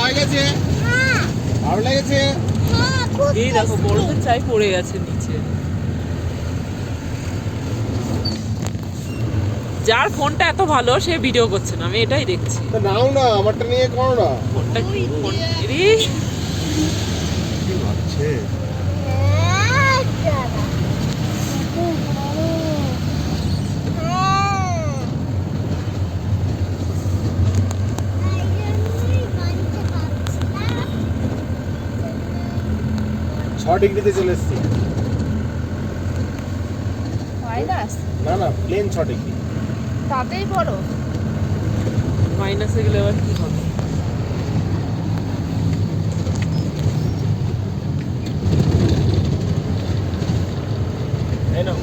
হয়ে গেছে? ভালো লেগেছে? এই দেখো বরফের চাই পড়ে গেছে নিচে। যার ফোনটা এত ভালো সে ভিডিও করছে না, আমি এটাই দেখছি। তা নাও না, আমারটা নিয়ে করো না। ফোনটা কি ফোন রে? কি ভাবছে? ছ ডিগ্রিতে চলে এসছি। মাইনাস না না, প্লেন 6 ডিগ্রি। তাতেই বড়। মাইনাসে গেলে আবার কি হবে? এই নাও।